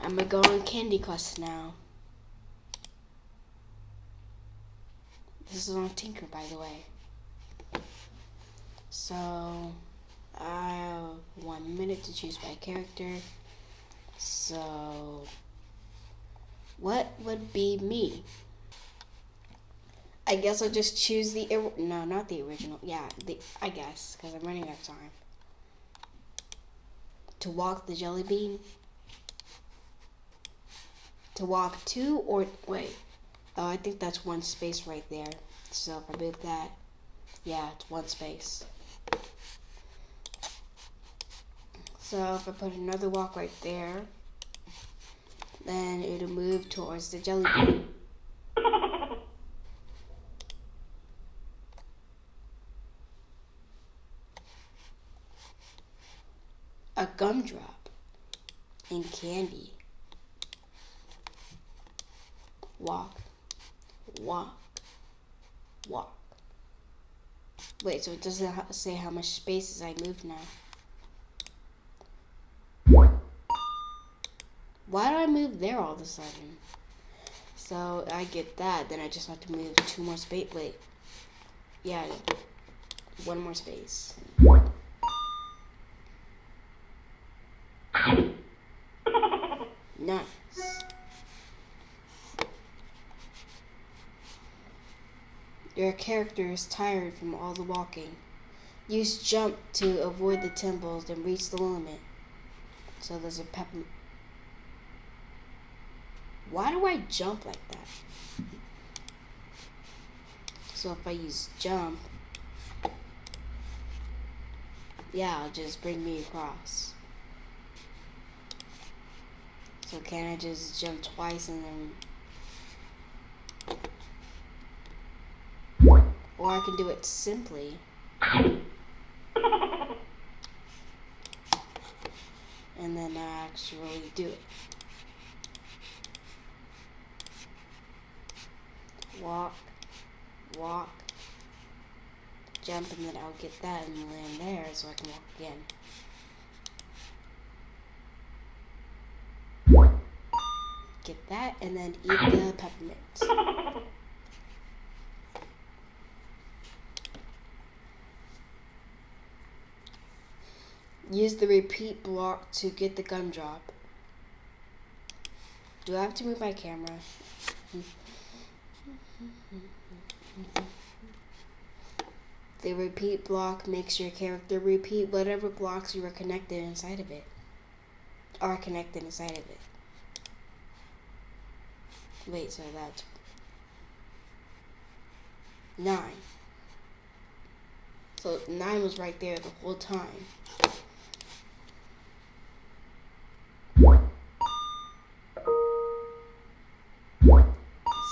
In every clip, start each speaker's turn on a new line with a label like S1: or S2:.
S1: I'm gonna go on Candy Quest now. This is on Tynker, by the way. So, I have 1 minute to choose my character. So, what would be me? I guess I'll just choose no, not the original. Yeah, I guess, because I'm running out of time. To walk the jelly bean. To walk to, or wait. Oh, I think that's one space right there. So if I move that, yeah, it's one space. So if I put another walk right there, then it'll move towards the jelly bean. A gumdrop and candy. Walk, walk, walk. Wait, so it doesn't say how much spaces I move now. Why do I move there all of a sudden? So I get that, then I just have to move 2 more space. Wait. Yeah, 1 more space. Nice. Your character is tired from all the walking. Use jump to avoid the temples and reach the limit. So there's a pepper. Why do I jump like that? So if I use jump, yeah, it'll just bring me across. So can I just jump twice and then... Or I can do it simply. And then actually do it. Walk, walk, jump, and then I'll get that and land there so I can walk again. Get that and then eat the peppermint. Use the repeat block to get the gumdrop. Do I have to move my camera? The repeat block makes your character repeat whatever blocks you are connected inside of it. Wait, so that's 9. So 9 was right there the whole time.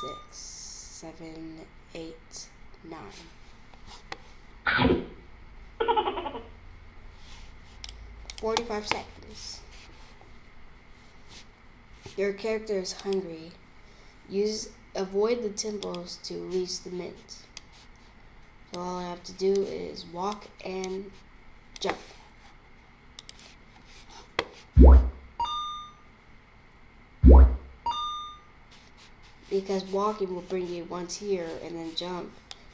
S1: 6, 7, 8, 9. 45 seconds. Your character is hungry. Avoid the temples to reach the mint. So all I have to do is walk and jump. Because walking will bring you once here, and then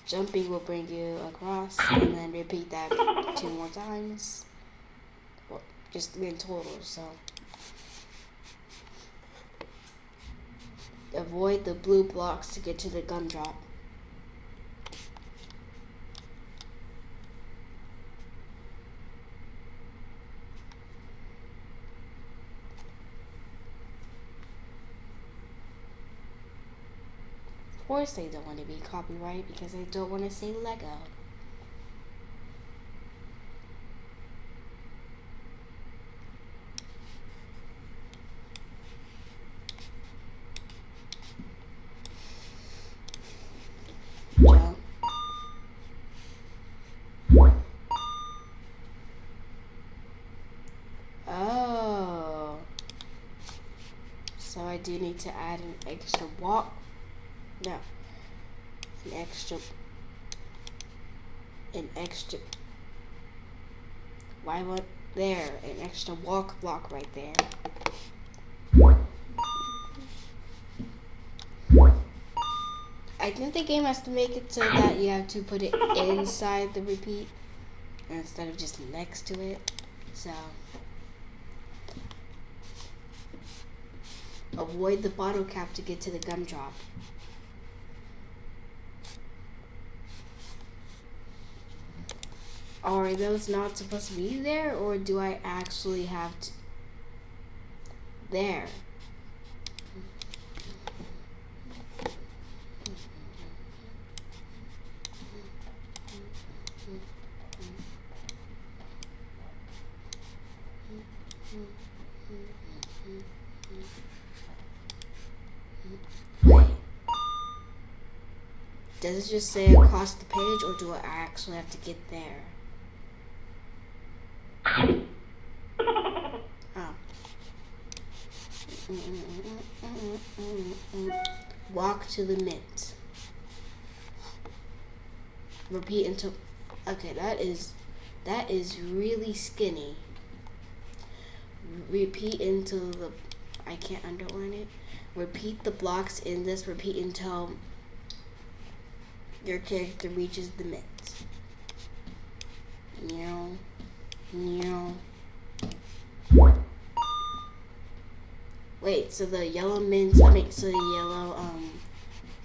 S1: jumping will bring you across, and then repeat that 2 more times. Well, just 3 in total, so. Avoid the blue blocks to get to the gumdrop. Of course they don't want to be copyright because they don't want to say Lego. Jump. Oh. So I do need to add an extra walk. No. An extra. Why what there? An extra walk block right there. think the game has to make it so that you have to put it inside the repeat instead of just next to it. So avoid the bottle cap to get to the gumdrop. Are those not supposed to be there, or do I actually have to? There. Wait. Does it just say across the page, or do I actually have to get there? Oh. Walk to the mint. Repeat until. Okay, that is really skinny. Repeat until the. I can't underline it. Repeat the blocks in this. Repeat until your character reaches the mint. Meow. Meow. Wait, so the yellow mints, so the yellow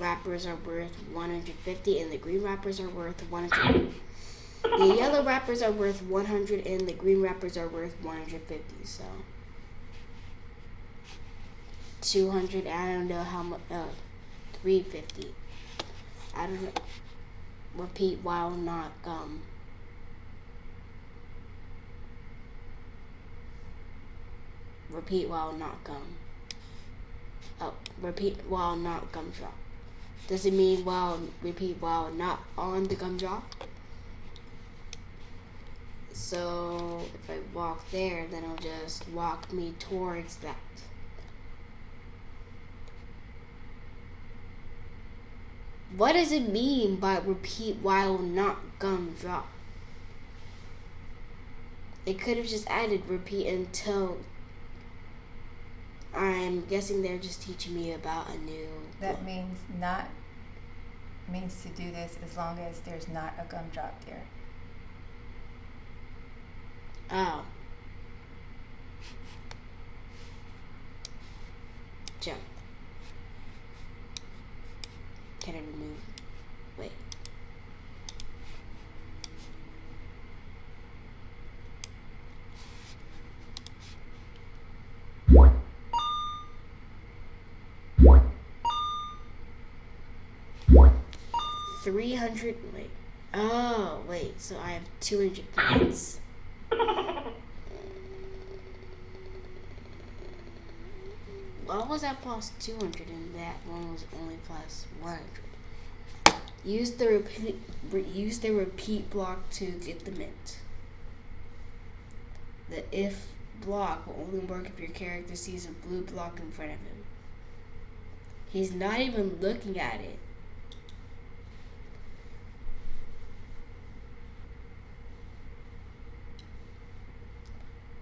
S1: wrappers are worth 150 and the green wrappers are worth 100. The yellow wrappers are worth 100 and the green wrappers are worth 150, so 200, I don't know how much, 350. I don't know. Repeat while not gum. Repeat while not gum. Oh, repeat while not gumdrop. Does it mean repeat while not on the gumdrop? So if I walk there, then it'll just walk me towards that. What does it mean by repeat while not gumdrop? They could have just added repeat until. I'm guessing they're just teaching me about a new.
S2: That means to do this as long as there's not a gumdrop there.
S1: Oh. Jump. Can I remove? Wait. $300. Wait. Oh, wait. So I have 200 points. Why was that plus 200 and that one was only plus 100? Use the repeat block to get the mint. The if block will only work if your character sees a blue block in front of him. He's not even looking at it.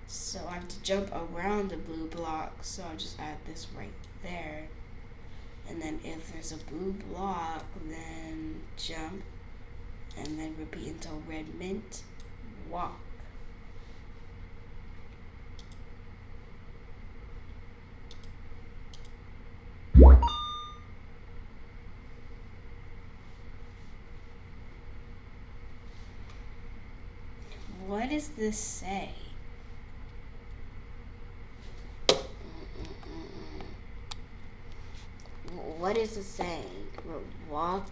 S1: So I have to jump around the blue block, so I'll just add this right there. And then if there's a blue block, then jump, and then repeat until red mint, walk. What does this say? What is it saying? Walk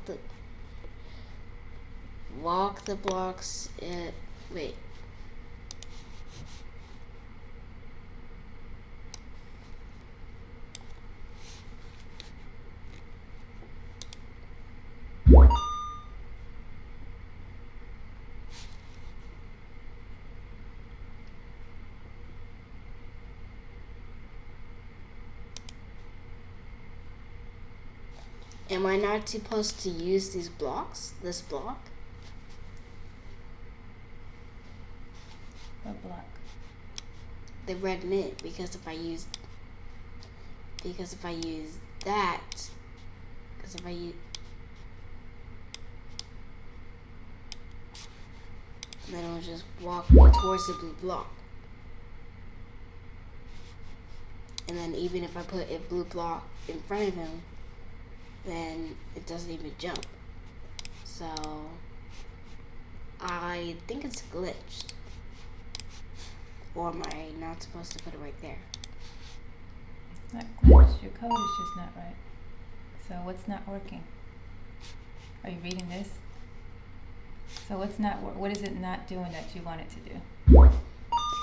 S1: the blocks. Wait. Am I not supposed to use these blocks? This block?
S2: What block?
S1: The red mint, because if I use that, because if I use then it'll just walk towards the blue block. And then even if I put a blue block in front of him, then it doesn't even jump. So I think it's glitched. Or am I not supposed to put it right there?
S2: It's not glitched. Your code is just not right. So what's not working? Are you reading this? So what is it not doing that you want it to do?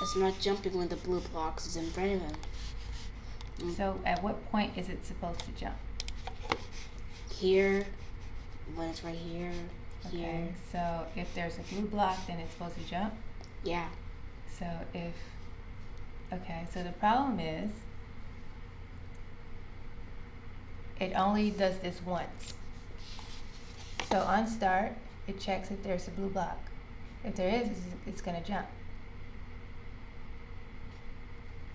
S1: It's not jumping when the blue blocks is in front of him.
S2: So at what point is it supposed to jump?
S1: Here, when it's right here,
S2: Okay,
S1: here.
S2: so if there's a blue block, then it's supposed to jump?
S1: Yeah.
S2: So so the problem is, it only does this once. So on start, it checks if there's a blue block. If there is, it's gonna jump.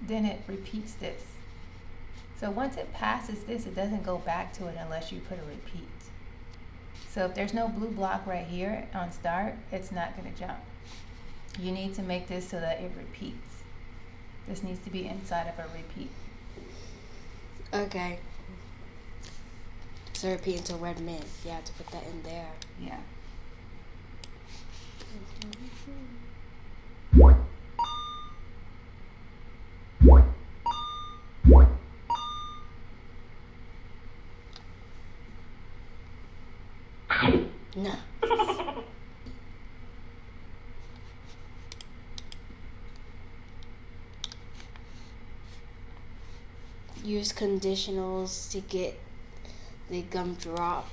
S2: Then it repeats this. So once it passes this, it doesn't go back to it unless you put a repeat. So if there's no blue block right here on start, it's not gonna jump. You need to make this so that it repeats. This needs to be inside of a repeat.
S1: Okay. So repeat until red mint. You have to put that in there.
S2: Yeah.
S1: No. Use conditionals to get the gum drop.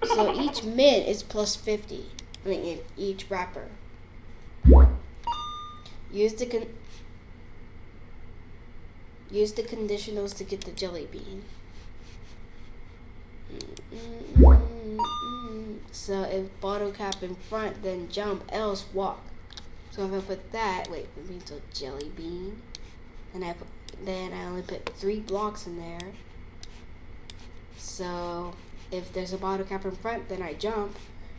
S1: So each mint is plus 50. I mean, each wrapper. Use the conditionals to get the jelly bean. So if bottle cap in front, then jump, else walk. So if I put that, wait, it means a jelly bean. And then I only put 3 blocks in there. So if there's a bottle cap in front, then I jump.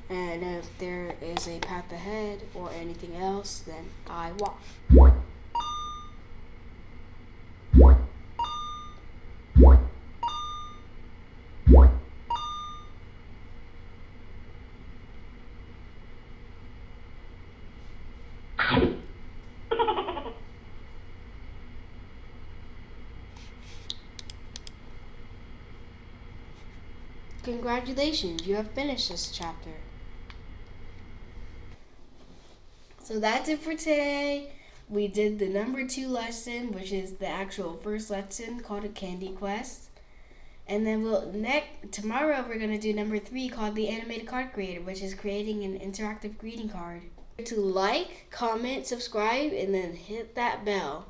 S1: And if there is a path ahead or anything else, then I walk. Congratulations, you have finished this chapter. So that's it for today. We did the number 2 lesson, which is the actual first lesson called a candy quest. And then tomorrow we're gonna do number 3 called the animated card creator, which is creating an interactive greeting card. To like, comment, subscribe, and then hit that bell.